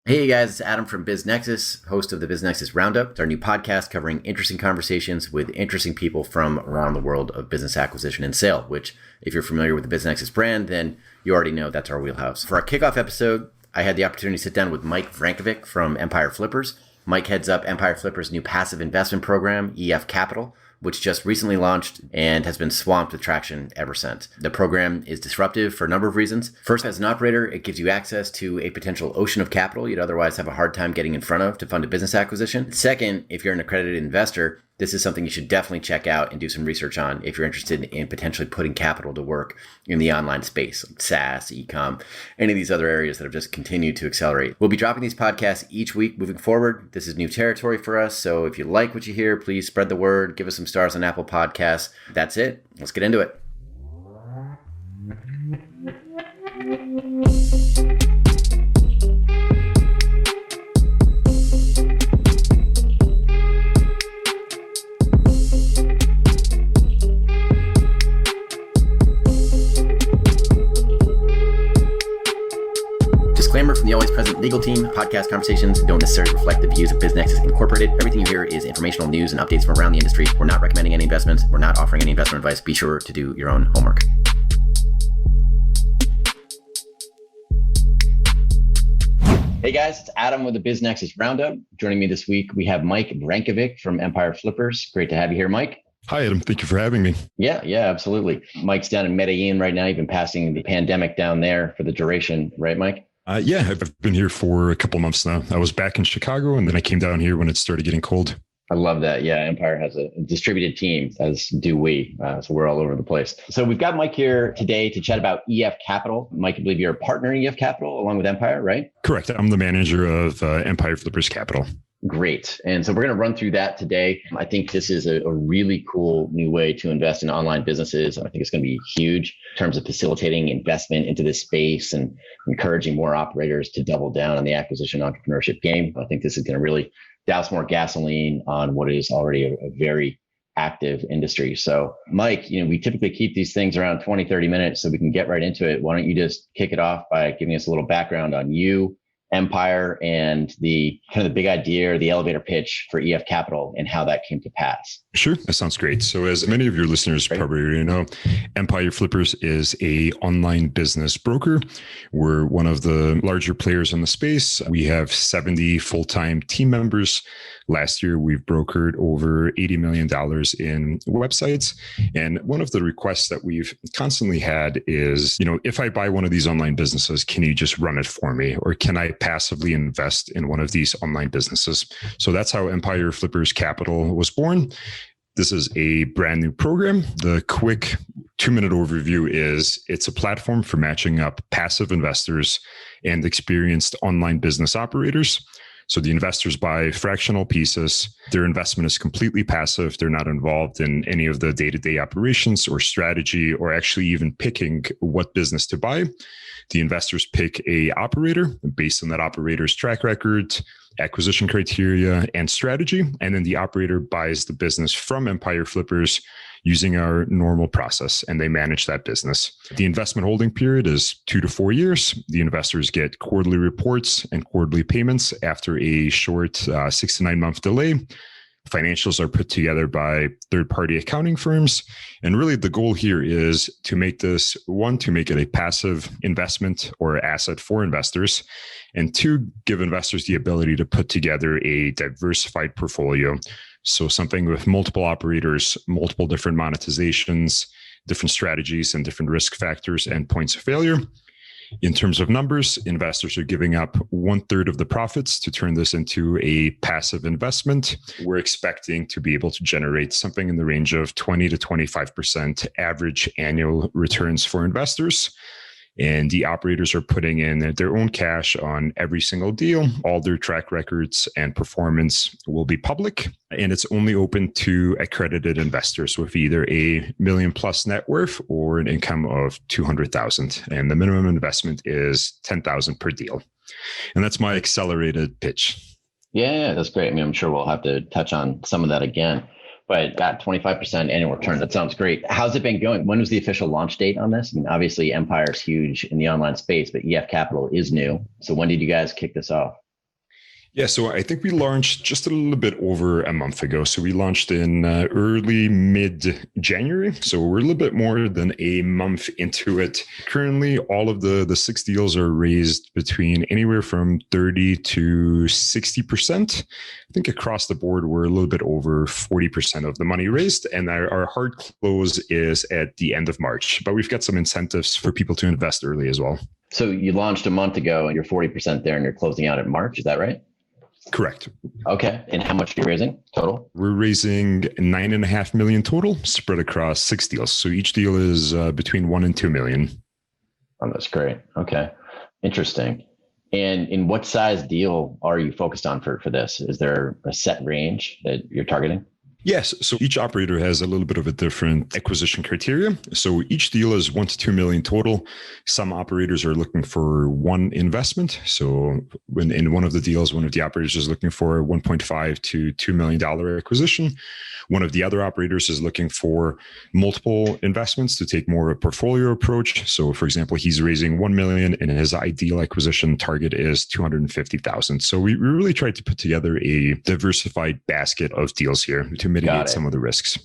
Hey guys, it's Adam from BizNexus, host of the BizNexus Roundup. It's our new podcast covering interesting conversations with interesting people from around the world of business acquisition and sale, which if you're familiar with the BizNexus brand, then you already know that's our wheelhouse. For our kickoff episode, I had the opportunity to sit down with Mike Vranjkovic from Empire Flippers. Mike heads up Empire Flippers' new passive investment program, EF Capital, which just recently launched and has been swamped with traction ever since. The program is disruptive for a number of reasons. First, as an operator, it gives you access to a potential ocean of capital you'd otherwise have a hard time getting in front of to fund a business acquisition. Second, if you're an accredited investor, this is something you should definitely check out and do some research on if you're interested in potentially putting capital to work in the online space, like SaaS, e-com, any of these other areas that have just continued to accelerate. We'll be dropping these podcasts each week moving forward. This is new territory for us. So if you like what you hear, please spread the word, give us some stars on Apple Podcasts. That's it. Let's get into it. Disclaimer from the always present legal team. Podcast conversations don't necessarily reflect the views of BizNexus Incorporated. Everything you hear is informational news and updates from around the industry. We're not recommending any investments. We're not offering any investment advice. Be sure to do your own homework. Hey guys, it's Adam with the BizNexus Roundup. Joining me this week, we have Mike Vranjkovic from Empire Flippers. Great to have you here, Mike. Hi, Adam. Thank you for having me. Yeah, absolutely. Mike's down in Medellin right now. You've been passing the pandemic down there for the duration, right, Mike? Yeah, I've been here for a couple months now. I was back in Chicago, and then I came down here when it started getting cold. I love that. Yeah, Empire has a distributed team, as do we. So we're all over the place. So we've got Mike here today to chat about EF Capital. Mike, I believe you're a partner in EF Capital along with Empire, right? Correct. I'm the manager of Empire Flippers Capital. Great. And so we're going to run through that today. I think this is a really cool new way to invest in online businesses. I think it's going to be huge in terms of facilitating investment into this space and encouraging more operators to double down on the acquisition entrepreneurship game. I think this is going to really douse more gasoline on what is already a very active industry. So Mike, we typically keep these things around 20, 30 minutes so we can get right into it. Why don't you just kick it off by giving us a little background on you, Empire, and the kind of the big idea or the elevator pitch for EF Capital and how that came to pass. Sure. That sounds great. So as many of your listeners probably already know, Empire Flippers is a online business broker. We're one of the larger players in the space. We have 70 full-time team members. Last year, we've brokered over $80 million in websites. And one of the requests that we've constantly had is, if I buy one of these online businesses, can you just run it for me? Or can I passively invest in one of these online businesses? So that's how Empire Flippers Capital was born. This is a brand new program. The quick 2-minute overview is it's a platform for matching up passive investors and experienced online business operators. So the investors buy fractional pieces. Their investment is completely passive. They're not involved in any of the day-to-day operations or strategy or actually even picking what business to buy. The investors pick a operator based on that operator's track record, acquisition criteria, and strategy. And then the operator buys the business from Empire Flippers using our normal process, and they manage that business. The investment holding period is 2 to 4 years. The investors get quarterly reports and quarterly payments after a short 6 to 9 month delay. Financials are put together by third-party accounting firms. And really the goal here is to make this, one, to make it a passive investment or asset for investors, and two, give investors the ability to put together a diversified portfolio. So something with multiple operators, multiple different monetizations, different strategies, and different risk factors and points of failure. In terms of numbers, investors are giving up 1/3 of the profits to turn this into a passive investment. We're expecting to be able to generate something in the range of 20 to 25% average annual returns for investors. And the operators are putting in their own cash on every single deal. All their track records and performance will be public. And it's only open to accredited investors with either a $1 million+ net worth or an income of $200,000. And the minimum investment is $10,000 per deal. And that's my accelerated pitch. Yeah, that's great. I'm sure we'll have to touch on some of that again. But got 25% annual return. That sounds great. How's it been going? When was the official launch date on this? Obviously Empire's huge in the online space, but EF Capital is new. So when did you guys kick this off? Yeah, so I think we launched just a little bit over a month ago. So we launched in early mid-January. So we're a little bit more than a month into it. Currently, all of the six deals are raised between anywhere from 30 to 60%. I think across the board, we're a little bit over 40% of the money raised. And our hard close is at the end of March. But we've got some incentives for people to invest early as well. So you launched a month ago and you're 40% there and you're closing out in March. Is that right? Correct. Okay. And how much are you raising total? We're raising $9.5 million total, spread across six deals. So each deal is between $1 and $2 million. Oh, that's great. Okay. Interesting. And in what size deal are you focused on for this? Is there a set range that you're targeting? Yes. So each operator has a little bit of a different acquisition criteria. So each deal is 1 to 2 million total. Some operators are looking for one investment. So when in one of the deals, one of the operators is looking for $1.5 to $2 million acquisition. One of the other operators is looking for multiple investments to take more of a portfolio approach. So for example, he's raising 1 million and his ideal acquisition target is 250,000. So we really tried to put together a diversified basket of deals here to mitigate some of the risks.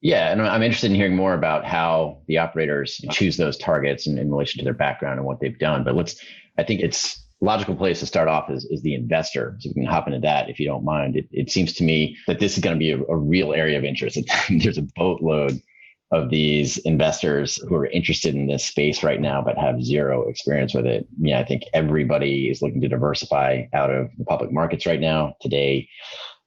Yeah. And I'm interested in hearing more about how the operators choose those targets in relation to their background and what they've done. But I think it's a logical place to start off is the investor. So we can hop into that if you don't mind. It seems to me that this is going to be a real area of interest. There's a boatload of these investors who are interested in this space right now, but have zero experience with it. Yeah, I think everybody is looking to diversify out of the public markets right now. Today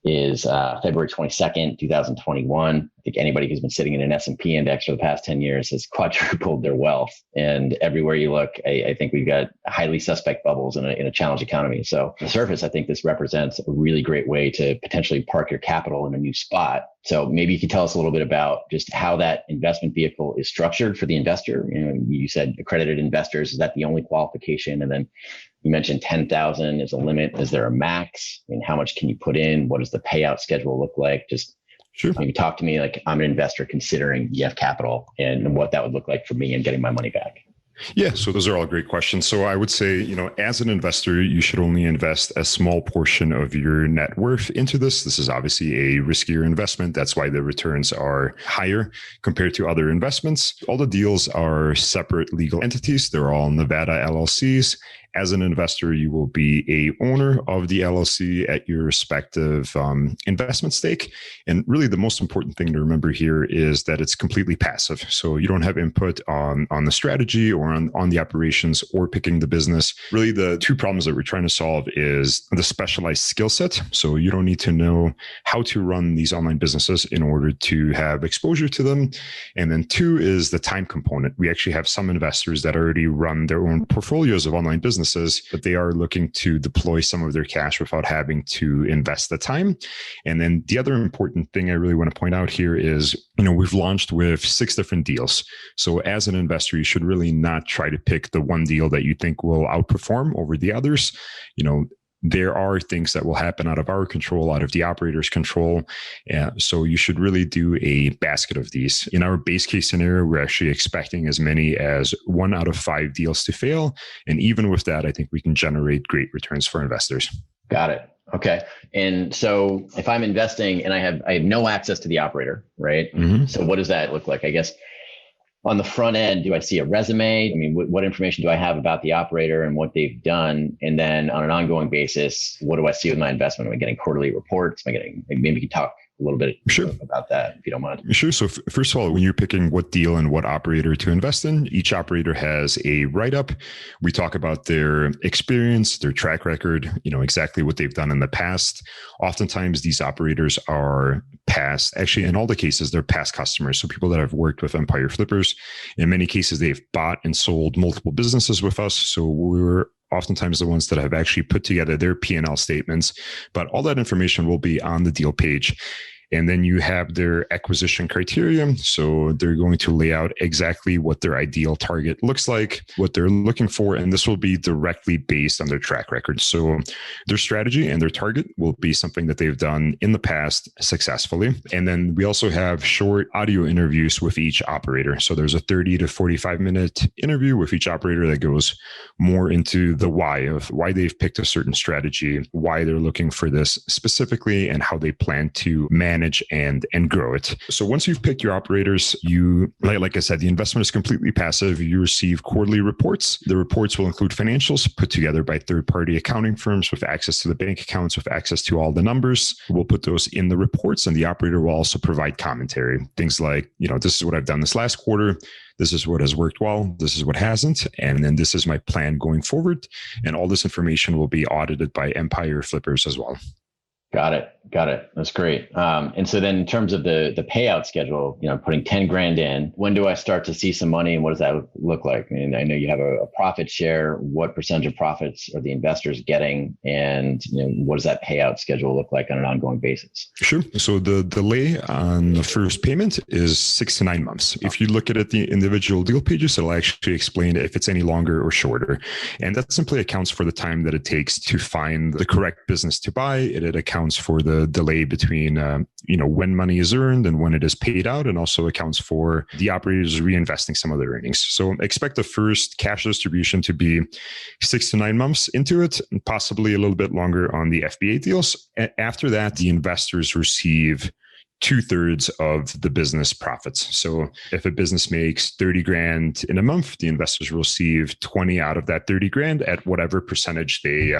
is February 22nd, 2021. I think anybody who's been sitting in an S&P index for the past 10 years has quadrupled their wealth. And everywhere you look, I think we've got highly suspect bubbles in a challenged economy. So on the surface, I think this represents a really great way to potentially park your capital in a new spot. So maybe you could tell us a little bit about just how that investment vehicle is structured for the investor. You said accredited investors. Is that the only qualification? And then you mentioned 10,000 is a limit. Is there a max? I mean, how much can you put in? What does the payout schedule look like? Just sure. Maybe talk to me like I'm an investor considering EF Capital and what that would look like for me and getting my money back. Yeah, so those are all great questions. So I would say, as an investor, you should only invest a small portion of your net worth into this. This is obviously a riskier investment. That's why the returns are higher compared to other investments. All the deals are separate legal entities. They're all Nevada LLCs. As an investor, you will be a owner of the LLC at your respective investment stake. And really the most important thing to remember here is that it's completely passive. So you don't have input on the strategy or on the operations or picking the business. Really the two problems that we're trying to solve is the specialized skill set. So you don't need to know how to run these online businesses in order to have exposure to them. And then two is the time component. We actually have some investors that already run their own portfolios of online businesses, but they are looking to deploy some of their cash without having to invest the time. And then the other important thing I really want to point out here is, we've launched with 6 different deals. So as an investor, you should really not try to pick the one deal that you think will outperform over the others. There are things that will happen out of our control, out of the operator's control. So you should really do a basket of these. In our base case scenario, we're actually expecting as many as 1 out of 5 deals to fail. And even with that, I think we can generate great returns for investors. Got it. Okay. And so if I'm investing and I have no access to the operator, right? Mm-hmm. So what does that look like? I guess on the front end, do I see a resume? I mean, what information do I have about the operator and what they've done? And then on an ongoing basis, what do I see with my investment? Am I getting quarterly reports? Maybe you can talk a little bit about that, if you don't mind. Sure. So first of all, when you're picking what deal and what operator to invest in, each operator has a write-up. We talk about their experience, their track record, exactly what they've done in the past. Oftentimes these operators are past, actually in all the cases, they're past customers. So people that have worked with Empire Flippers, in many cases, they've bought and sold multiple businesses with us. So we're oftentimes the ones that have actually put together their P&L statements, but all that information will be on the deal page. And then you have their acquisition criteria. So they're going to lay out exactly what their ideal target looks like, what they're looking for, and this will be directly based on their track record. So their strategy and their target will be something that they've done in the past successfully. And then we also have short audio interviews with each operator. So there's a 30 to 45-minute interview with each operator that goes more into the why of why they've picked a certain strategy, why they're looking for this specifically, and how they plan to manage and grow it. So once you've picked your operators, you, like I said, the investment is completely passive. You receive quarterly reports. The reports will include financials put together by third-party accounting firms with access to the bank accounts, with access to all the numbers. We'll put those in the reports, and the operator will also provide commentary. Things like, this is what I've done this last quarter. This is what has worked well. This is what hasn't. And then this is my plan going forward. And all this information will be audited by Empire Flippers as well. Got it. That's great. And so then in terms of the payout schedule, putting 10 grand in, when do I start to see some money and what does that look like? I mean, I know you have a profit share. What percentage of profits are the investors getting? And what does that payout schedule look like on an ongoing basis? Sure. So the delay on the first payment is 6 to 9 months. If you look at the individual deal pages, it'll actually explain if it's any longer or shorter. And that simply accounts for the time that it takes to find the correct business to buy. It accounts for the delay between when money is earned and when it is paid out, and also accounts for the operators reinvesting some of their earnings. So expect the first cash distribution to be 6 to 9 months into it, and possibly a little bit longer on the FBA deals. After that, the investors receive 2/3 of the business profits. So if a business makes 30 grand in a month, the investors will receive 20 out of that 30 grand at whatever percentage they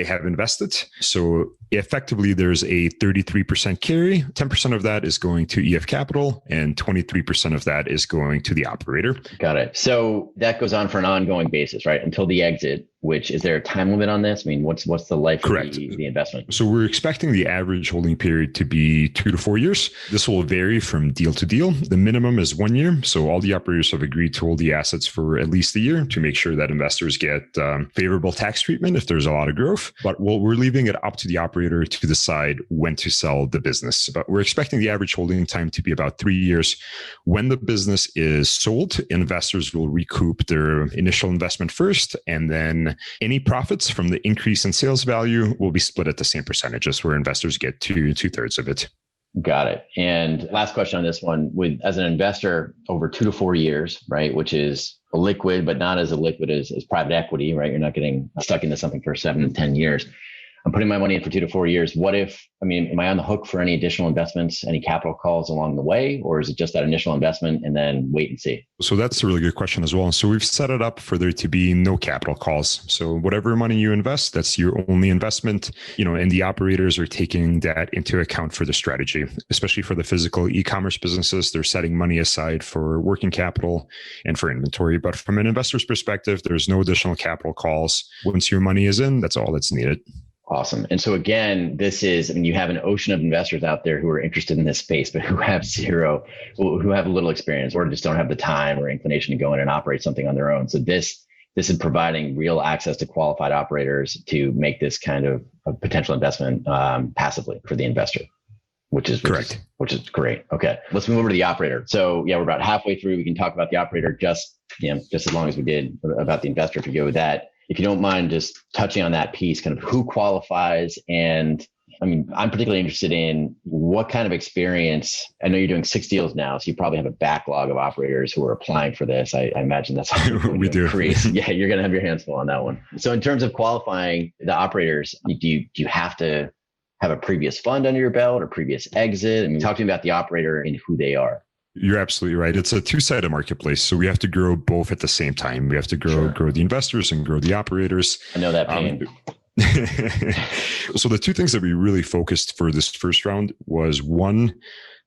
have invested. So effectively, there's a 33% carry. 10% of that is going to EF Capital, and 23% of that is going to the operator. Got it. So that goes on for an ongoing basis, right? Until the exit, which is there a time limit on this? I mean, what's the life Correct. of the investment? So we're expecting the average holding period to be 2 to 4 years. This will vary from deal to deal. The minimum is 1 year. So all the operators have agreed to hold the assets for at least a year to make sure that investors get favorable tax treatment if there's a lot of growth. But we're leaving it up to the operator to decide when to sell the business. But we're expecting the average holding time to be about 3 years. When the business is sold, investors will recoup their initial investment first, and then any profits from the increase in sales value will be split at the same percentages, where investors get 2/3 of it. Got it. And last question on this one, as an investor over 2 to 4 years, right, which is liquid, but not as liquid as private equity, right? You're not getting stuck into something for 7 to 10 years. I'm putting my money in for 2 to 4 years. Am I on the hook for any additional investments, any capital calls along the way, or is it just that initial investment and then wait and see? So that's a really good question as well. So we've set it up for there to be no capital calls. So whatever money you invest, that's your only investment, and the operators are taking that into account for the strategy, especially for the physical e-commerce businesses. They're setting money aside for working capital and for inventory. But from an investor's perspective, there's no additional capital calls. Once your money is in, that's all that's needed. Awesome. And so again, you have an ocean of investors out there who are interested in this space, but who have a little experience or just don't have the time or inclination to go in and operate something on their own. So this is providing real access to qualified operators to make this kind of a potential investment passively for the investor, which is correct. Which is great. Okay. Let's move over to the operator. So we're about halfway through. We can talk about the operator just as long as we did about the investor if you go with that. If you don't mind just touching on that piece, kind of who qualifies. And I'm particularly interested in what kind of experience. I know you're doing 6 deals now, so you probably have a backlog of operators who are applying for this. I imagine that's how we do. Increase. Yeah, you're going to have your hands full on that one. So in terms of qualifying the operators, do you have to have a previous fund under your belt or previous exit? Talk to me about the operator and who they are. You're absolutely right. It's a two-sided marketplace. So we have to grow both at the same time. We have to grow the investors and grow the operators. I know that pain. So the two things that we really focused for this first round was, one,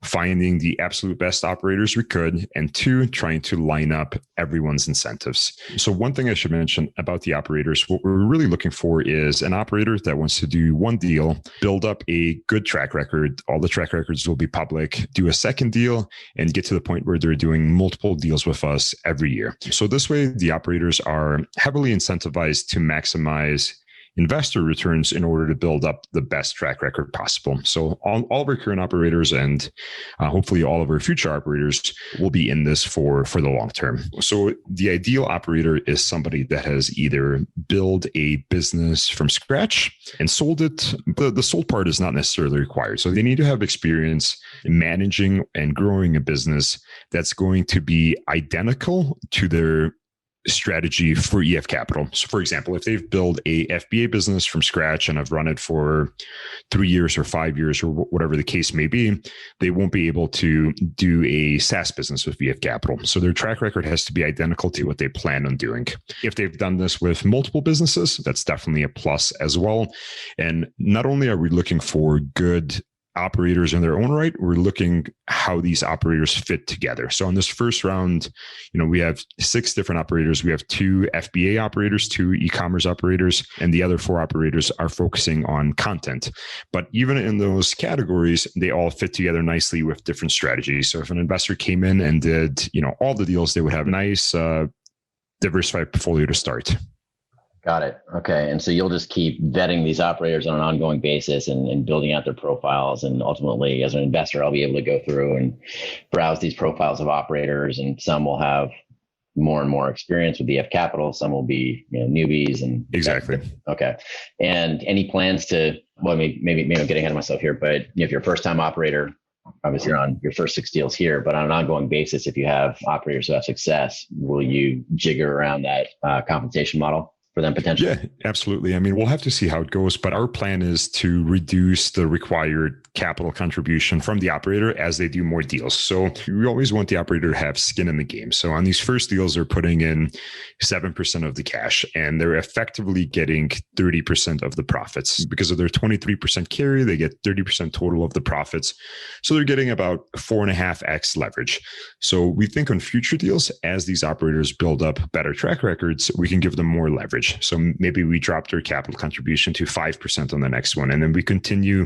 finding the absolute best operators we could, and 2, trying to line up everyone's incentives. So one thing I should mention about the operators, what we're really looking for is an operator that wants to do one deal, build up a good track record. All the track records will be public, do a second deal, and get to the point where they're doing multiple deals with us every year. So this way, the operators are heavily incentivized to maximize investor returns in order to build up the best track record possible. So all of our current operators and hopefully all of our future operators will be in this for the long term. So the ideal operator is somebody that has either built a business from scratch and sold it. The sold part is not necessarily required. So they need to have experience managing and growing a business that's going to be identical to their strategy for EF Capital. So for example, if they've built a FBA business from scratch and have run it for 3 years or 5 years or whatever the case may be, they won't be able to do a SaaS business with EF Capital. So their track record has to be identical to what they plan on doing. If they've done this with multiple businesses, that's definitely a plus as well. And not only are we looking for good operators in their own right, we're looking how these operators fit together. So in this first round, we have 6 different operators. We have 2 FBA operators, 2 e-commerce operators, and the other 4 operators are focusing on content. But even in those categories, they all fit together nicely with different strategies. So if an investor came in and did, all the deals, they would have a nice diversified portfolio to start. Got it. Okay. And so you'll just keep vetting these operators on an ongoing basis and building out their profiles. And ultimately, as an investor, I'll be able to go through and browse these profiles of operators, and some will have more and more experience with EF Capital. Some will be newbies. And exactly. Okay. And any plans to, well, maybe I'm getting ahead of myself here, but if you're a first time operator, obviously you're on your first 6 deals here, but on an ongoing basis, if you have operators who have success, will you jigger around that compensation model for them potentially? Yeah, absolutely. I mean, we'll have to see how it goes, but our plan is to reduce the required capital contribution from the operator as they do more deals. So we always want the operator to have skin in the game. So on these first deals, they're putting in 7% of the cash, and they're effectively getting 30% of the profits. Because of their 23% carry, they get 30% total of the profits. So they're getting about 4.5x leverage. So we think on future deals, as these operators build up better track records, we can give them more leverage. So maybe we drop their capital contribution to 5% on the next one, and then we continue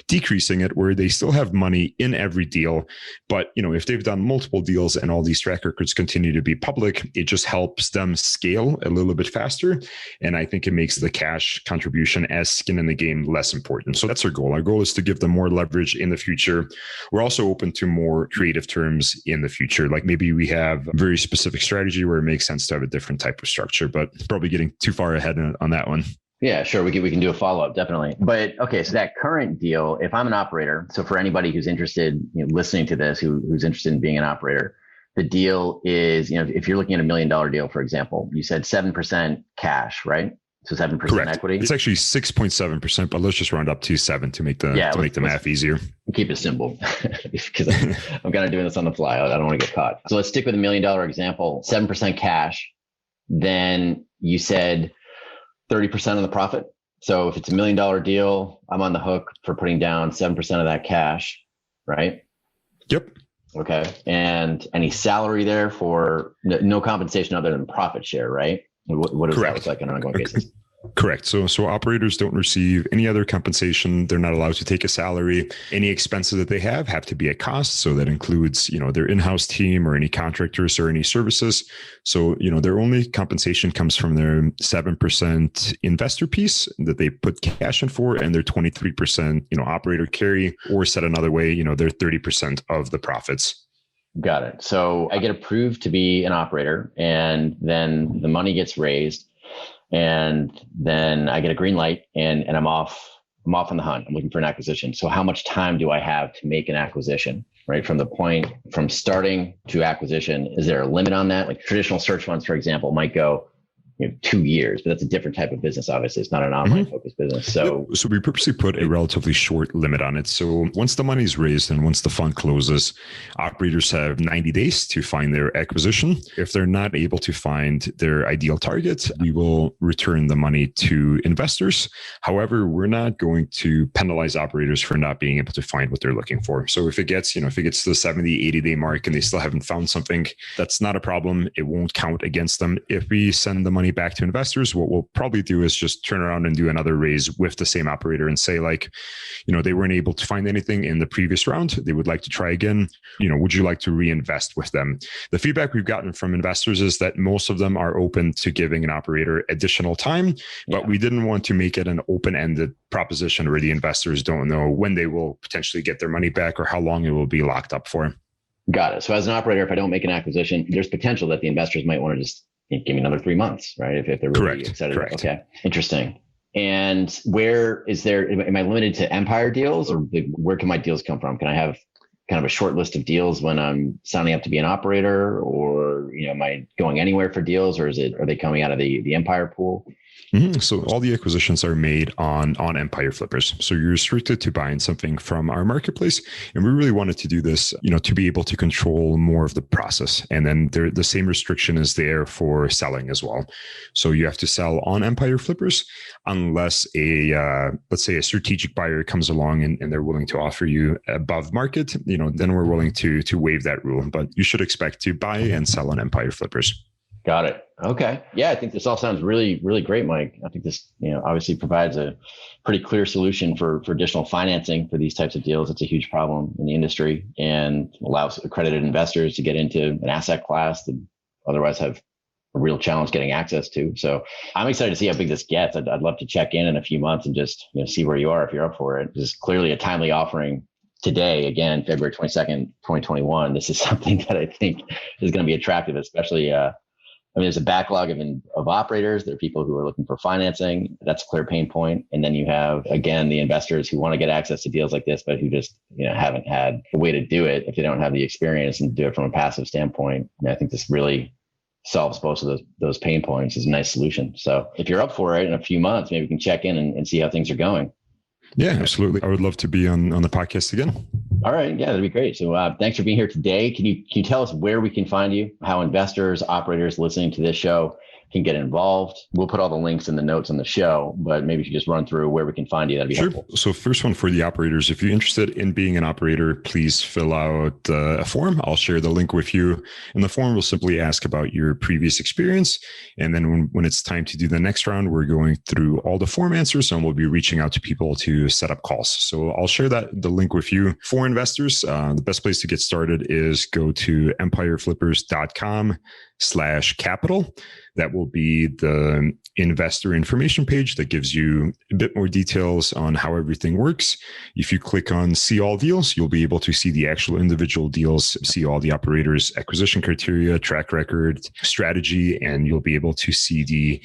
decreasing it where they still have money in every deal. But if they've done multiple deals and all these track records continue to be public, it just helps them scale a little bit faster. And I think it makes the cash contribution as skin in the game less important. So that's our goal. Our goal is to give them more leverage in the future. We're also open to more creative terms in the future. Like maybe we have a very specific strategy where it makes sense to have a different type of structure, but probably getting too far ahead on that one. Yeah, sure. We can do a follow-up, definitely. But okay, so that current deal, if I'm an operator, so for anybody who's interested, listening to this, who's interested in being an operator, the deal is, if you're looking at $1 million deal, for example, you said 7% cash, right? So 7% Correct. equity. It's actually 6.7%, but let's just round up to 7 to make the math easier. Keep it simple because I'm kind of doing this on the fly. I don't want to get caught. So let's stick with $1 million example, 7% cash. Then you said 30% of the profit. So if it's $1 million deal, I'm on the hook for putting down 7% of that cash, right? Yep. Okay. And any salary there for no compensation other than profit share, right? What does that look like on an ongoing basis? Correct. So operators don't receive any other compensation. They're not allowed to take a salary. Any expenses that they have to be at cost. So that includes, their in-house team or any contractors or any services. So, their only compensation comes from their 7% investor piece that they put cash in for, and their 23%, operator carry, or said another way, their 30% of the profits. Got it. So I get approved to be an operator, and then the money gets raised. And then I get a green light and I'm off on the hunt. I'm looking for an acquisition. So how much time do I have to make an acquisition, right? From starting to acquisition, is there a limit on that? Like traditional search funds, for example, might go 2 years, but that's a different type of business. Obviously, it's not an online focused business. So we purposely put a relatively short limit on it. So once the money is raised and once the fund closes, operators have 90 days to find their acquisition. If they're not able to find their ideal target, we will return the money to investors. However, we're not going to penalize operators for not being able to find what they're looking for. So if it gets to the 70, 80-day mark and they still haven't found something, that's not a problem. It won't count against them. If we send the money money back to investors, what we'll probably do is just turn around and do another raise with the same operator and say like, they weren't able to find anything in the previous round. They would like to try again. Would you like to reinvest with them? The feedback we've gotten from investors is that most of them are open to giving an operator additional time, but we didn't want to make it an open-ended proposition where the investors don't know when they will potentially get their money back or how long it will be locked up for. Got it. So as an operator, if I don't make an acquisition, there's potential that the investors might want to just give me another 3 months, right? If they're really excited. Correct. Okay. Interesting. And where is there, am I limited to Empire deals, or where can my deals come from? Can I have kind of a short list of deals when I'm signing up to be an operator, or, am I going anywhere for deals, or are they coming out of the Empire pool? So all the acquisitions are made on Empire Flippers. So you're restricted to buying something from our marketplace. And we really wanted to do this, to be able to control more of the process. And then the same restriction is there for selling as well. So you have to sell on Empire Flippers unless let's say a strategic buyer comes along and they're willing to offer you above market, then we're willing to waive that rule. But you should expect to buy and sell on Empire Flippers. Got it. Okay. Yeah, I think this all sounds really, really great, Mike. I think this, obviously provides a pretty clear solution for additional financing for these types of deals. It's a huge problem in the industry and allows accredited investors to get into an asset class that otherwise have a real challenge getting access to. So I'm excited to see how big this gets. I'd love to check in a few months and just see where you are if you're up for it. This is clearly a timely offering. Today, again, February 22nd, 2021. This is something that I think is going to be attractive, especially there's a backlog of operators. There are people who are looking for financing. That's a clear pain point. And then you have, again, the investors who want to get access to deals like this, but who just haven't had a way to do it if they don't have the experience and do it from a passive standpoint. And I think this really solves both of those pain points. Is a nice solution. So if you're up for it in a few months, maybe we can check in and see how things are going. Yeah, absolutely. I would love to be on the podcast again. All right. Yeah, that'd be great. So thanks for being here today. Can you tell us where we can find you, how investors, operators listening to this show can get involved? We'll put all the links in the notes on the show, but maybe if you just run through where we can find you, that'd be helpful. So first one for the operators, if you're interested in being an operator, please fill out a form. I'll share the link with you. And the form will simply ask about your previous experience. And then when it's time to do the next round, we're going through all the form answers and we'll be reaching out to people to set up calls. So I'll share the link with you. For investors, the best place to get started is go to empireflippers.com/capital. That will be the investor information page that gives you a bit more details on how everything works. If you click on see all deals, you'll be able to see the actual individual deals, see all the operators' acquisition criteria, track record, strategy, and you'll be able to see the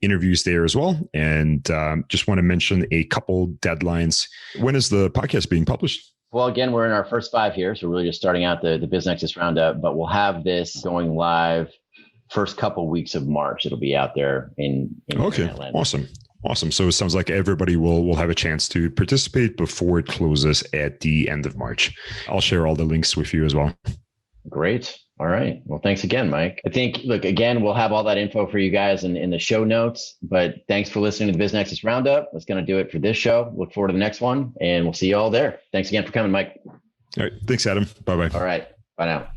interviews there as well. And just want to mention a couple deadlines. When is the podcast being published? Well, again, we're in our first 5 here. So we're really just starting out the BizNexus Roundup, but we'll have this going live first couple weeks of March. It'll be out there in okay. Atlanta. Awesome. So it sounds like everybody will have a chance to participate before it closes at the end of March. I'll share all the links with you as well. Great. All right. Well, thanks again, Mike. I think, again, we'll have all that info for you guys in the show notes, but thanks for listening to the BizNexus Roundup. That's going to do it for this show. Look forward to the next one, and we'll see you all there. Thanks again for coming, Mike. All right. Thanks, Adam. Bye-bye. All right. Bye now.